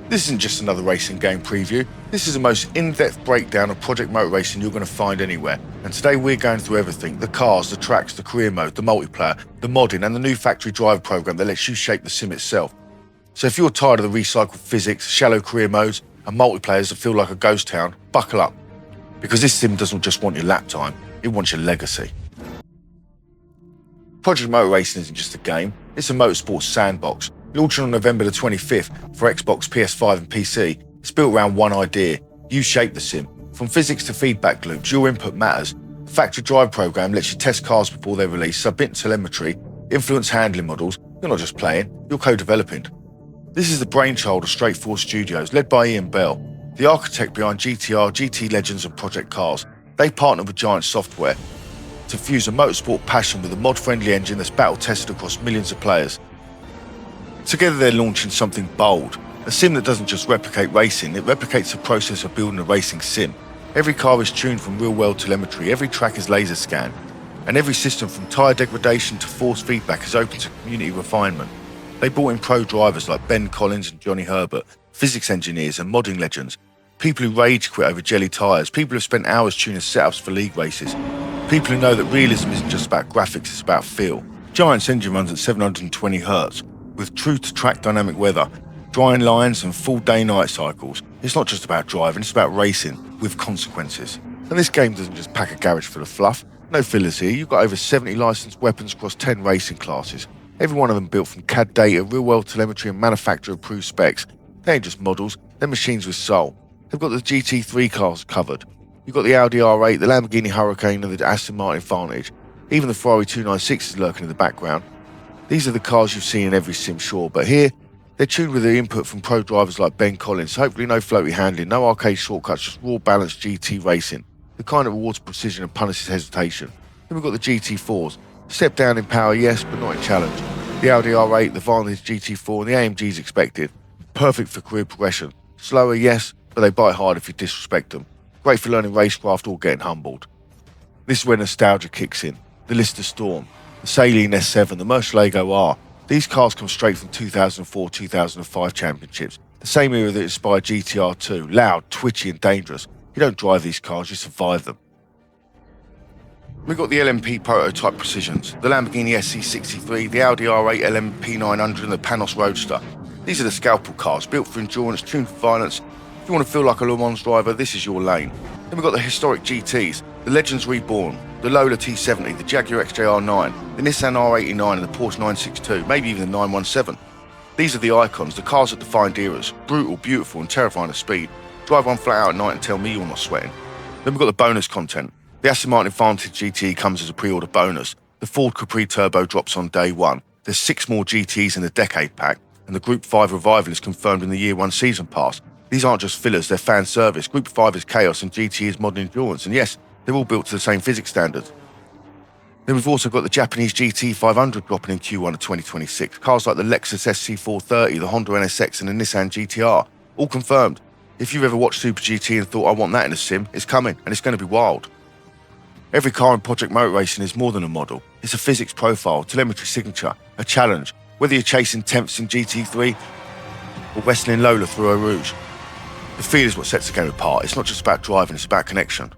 This isn't just another racing game preview, this is the most in-depth breakdown of Project Motor Racing you're going to find anywhere, and today we're going through everything: the cars, the tracks, the career mode, the multiplayer, the modding and the new factory driver program that lets you shape the sim itself. So if you're tired of the recycled physics, shallow career modes and multiplayers that feel like a ghost town, buckle up, because this sim doesn't just want your lap time, it wants your legacy. Project Motor Racing isn't just a game, it's a motorsport sandbox. Launching on November the 25th for Xbox, PS5 and PC, it's built around one idea: you shape the sim. From physics to feedback loops, your input matters. The factory drive program lets you test cars before they're released, submit telemetry, influence handling models. You're not just playing, you're co-developing. This is the brainchild of Straightforward Studios, led by Ian Bell, the architect behind GTR, GT Legends and Project Cars. They partnered with Giant Software to fuse a motorsport passion with a mod-friendly engine that's battle-tested across millions of players. Together they're launching something bold, a sim that doesn't just replicate racing, it replicates the process of building a racing sim. Every car is tuned from real-world telemetry, every track is laser scanned, and every system from tyre degradation to force feedback is open to community refinement. They brought in pro drivers like Ben Collins and Johnny Herbert, physics engineers and modding legends, people who rage quit over jelly tyres, people who spent hours tuning setups for league races, people who know that realism isn't just about graphics, it's about feel. Giant's engine runs at 720 Hz, with true-to-track dynamic weather, drying lines and full day-night cycles. It's not just about driving, it's about racing with consequences. And this game doesn't just pack a garage full of fluff. No fillers here, you've got over 70 licensed weapons across 10 racing classes. Every one of them built from CAD data, real-world telemetry and manufacturer-approved specs. They ain't just models, they're machines with soul. They've got the GT3 cars covered. You've got the Audi R8, the Lamborghini Hurricane and the Aston Martin Vantage. Even the Ferrari 296 is lurking in the background. These are the cars you've seen in every sim, sure, but here, they're tuned with the input from pro drivers like Ben Collins, so hopefully no floaty handling, no arcade shortcuts, just raw balanced GT racing, the kind that rewards precision and punishes hesitation. Then we've got the GT4s, step down in power, yes, but not in challenge. The Audi R8, the Vantage GT4 and the AMG's expected, perfect for career progression. Slower, yes, but they bite hard if you disrespect them. Great for learning racecraft or getting humbled. This is where nostalgia kicks in, the Lister Storm, the Saleen S7, the Murcielago R. These cars come straight from 2004-2005 championships, the same era that inspired GTR2, loud, twitchy and dangerous. You don't drive these cars, you survive them. We've got the LMP prototype precisions, the Lamborghini SC63, the Audi R8 LMP900 and the Panos Roadster. These are the scalpel cars, built for endurance, tuned for violence. If you want to feel like a Le Mans driver, this is your lane. Then we've got the historic GTs, the Legends Reborn, the Lola T70, the Jaguar XJR9, the Nissan R89 and the Porsche 962, maybe even the 917. These are the icons, the cars that defined eras, brutal, beautiful and terrifying of speed. Drive one flat out at night and tell me you're not sweating. Then we've got the bonus content. The Aston Martin Vantage GT comes as a pre-order bonus. The Ford Capri Turbo drops on day one. There's 6 more GTs in the Decade Pack, and the Group 5 Revival is confirmed in the Year 1 Season Pass. These aren't just fillers, they're fan service. Group 5 is chaos and GT is modern endurance, and yes, they're all built to the same physics standards. Then we've also got the Japanese GT 500 dropping in Q1 of 2026. Cars like the Lexus SC430, the Honda NSX and the Nissan GTR, all confirmed. If you've ever watched Super GT and thought, I want that in a sim, it's coming, and it's going to be wild. Every car in Project Motor Racing is more than a model. It's a physics profile, telemetry signature, a challenge. Whether you're chasing temps in GT3 or wrestling Lola through Eau Rouge, the feel is what sets the game apart. It's not just about driving, it's about connection.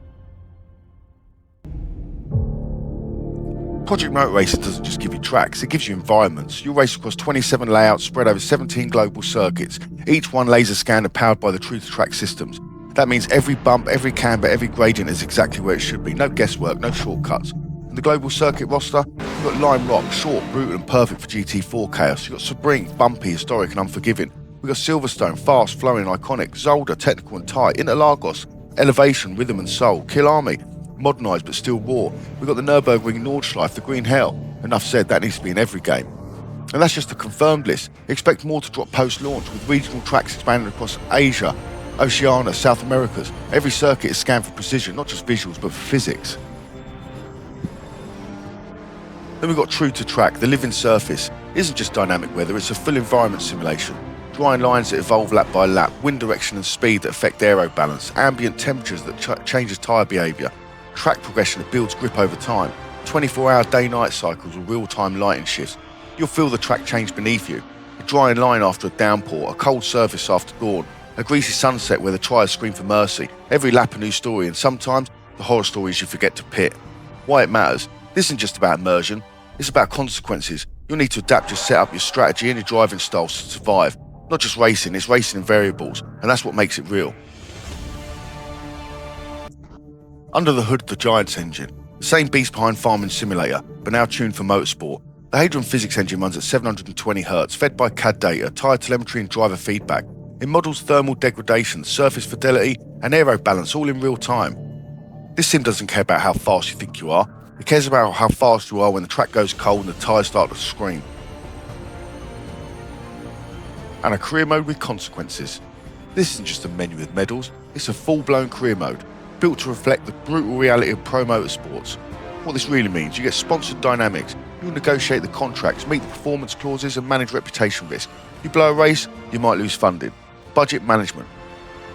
Project Motor Racing doesn't just give you tracks, it gives you environments. You'll race across 27 layouts spread over 17 global circuits, each one laser scanned and powered by the true-to-track systems. That means every bump, every camber, every gradient is exactly where it should be. No guesswork, no shortcuts. In the global circuit roster, you've got Lime Rock, short, brutal and perfect for GT4 chaos. You've got Sebring, bumpy, historic and unforgiving. We've got Silverstone, fast, flowing, iconic. Zolder, technical and tight. Interlagos, elevation, rhythm and soul. Kill Army, modernised but still raw. We've got the Nürburgring Nordschleife, the Green Hell. Enough said, that needs to be in every game. And that's just the confirmed list. Expect more to drop post-launch, with regional tracks expanding across Asia, Oceania, South Americas. Every circuit is scanned for precision, not just visuals but for physics. Then we've got True to Track, the living surface. It isn't just dynamic weather, it's a full environment simulation. Drying lines that evolve lap by lap, wind direction and speed that affect aero balance, ambient temperatures that changes tyre behaviour, track progression that builds grip over time, 24-hour day-night cycles with real-time lighting shifts. You'll feel the track change beneath you. dry line after a downpour, a cold surface after dawn, a greasy sunset where the tyres scream for mercy. Every lap a new story, and sometimes the horror stories you forget to pit. Why it matters? This isn't just about immersion, it's about consequences. You'll need to adapt your setup, your strategy and your driving styles to survive. Not just racing, it's racing in variables, and that's what makes it real. Under the hood of the Giants engine, the same beast behind Farming Simulator, but now tuned for motorsport. The Hadron Physics engine runs at 720 Hz, fed by CAD data, tyre telemetry and driver feedback. It models thermal degradation, surface fidelity and aero balance all in real time. This sim doesn't care about how fast you think you are, it cares about how fast you are when the track goes cold and the tyres start to scream. And a career mode with consequences. This isn't just a menu with medals, it's a full-blown career mode, built to reflect the brutal reality of pro motorsports. What this really means, you get sponsored dynamics, you'll negotiate the contracts, meet the performance clauses and manage reputation risk. You blow a race, you might lose funding. Budget management.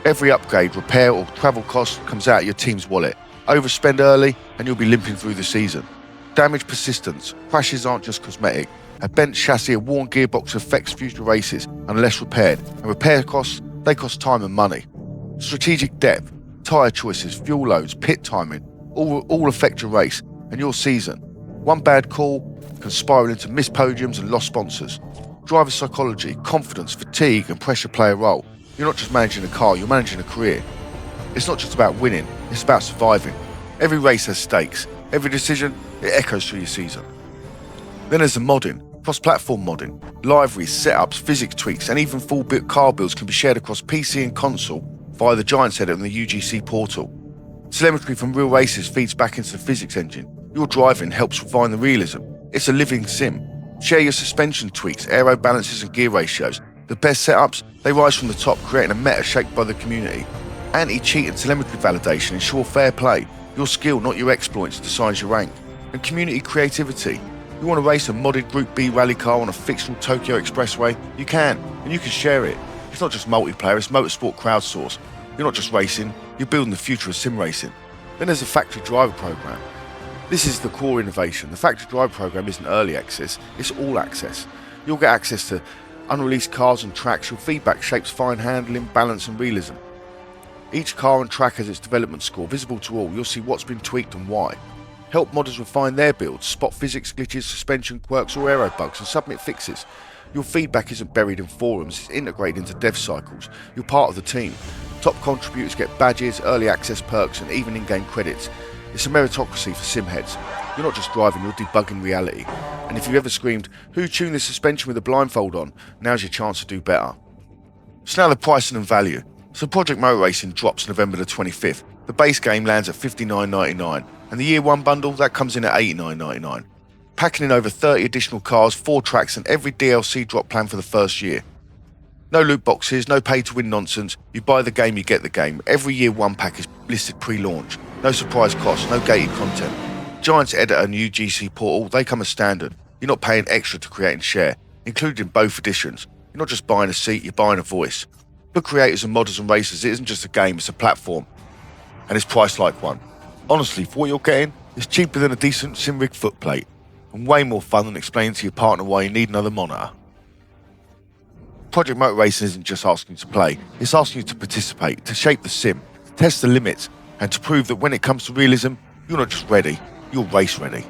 Every upgrade, repair or travel cost comes out of your team's wallet. Overspend early and you'll be limping through the season. Damage persistence. Crashes aren't just cosmetic. A bent chassis, a worn gearbox affects future races unless repaired. And repair costs, they cost time and money. Strategic depth. Tyre choices, fuel loads, pit timing, all affect your race and your season. One bad call can spiral into missed podiums and lost sponsors. Driver psychology, confidence, fatigue and pressure play a role. You're not just managing a car, you're managing a career. It's not just about winning, it's about surviving. Every race has stakes. Every decision, it echoes through your season. Then there's the modding, cross-platform modding. Liveries, setups, physics tweaks and even full-built car builds can be shared across PC and console via the Giants edit on the UGC portal. Telemetry from real races feeds back into the physics engine. Your driving helps refine the realism. It's a living sim. Share your suspension tweaks, aero balances and gear ratios. The best setups, they rise from the top, creating a meta shaped by the community. Anti-cheat and telemetry validation ensure fair play. Your skill, not your exploits, decides your rank. And community creativity. You want to race a modded Group B rally car on a fictional Tokyo expressway? You can, and you can share it. It's not just multiplayer, it's motorsport crowdsourced. You're not just racing, you're building the future of sim racing. Then there's the factory driver program. This is the core innovation. The factory driver program isn't early access, it's all access. You'll get access to unreleased cars and tracks. Your feedback shapes fine handling, balance and realism. Each car and track has its development score, visible to all. You'll see what's been tweaked and why. Help modders refine their builds, spot physics glitches, suspension quirks or aero bugs and submit fixes. Your feedback isn't buried in forums, it's integrated into dev cycles. You're part of the team. Top contributors get badges, early access perks and even in-game credits. It's a meritocracy for sim heads. You're not just driving, you're debugging reality. And if you've ever screamed, "Who tuned the suspension with a blindfold on?" now's your chance to do better. So now the pricing and value. So Project Motor Racing drops November the 25th. The base game lands at $59.99 and the year one bundle, that comes in at $89.99. Packing in over 30 additional cars, 4 tracks and every DLC drop plan for the first year. No loot boxes, no pay to win nonsense. You buy the game, you get the game. Every year one pack is listed pre-launch. No surprise costs, no gated content. Giants Editor and UGC portal, they come as standard. You're not paying extra to create and share, included in both editions. You're not just buying a seat, you're buying a voice. For creators and modders and racers, it isn't just a game, it's a platform. And it's priced like one. Honestly, for what you're getting, it's cheaper than a decent sim rig footplate. And way more fun than explaining to your partner why you need another monitor. Project Motor Racing isn't just asking you to play, it's asking you to participate, to shape the sim, to test the limits, and to prove that when it comes to realism, you're not just ready, you're race ready.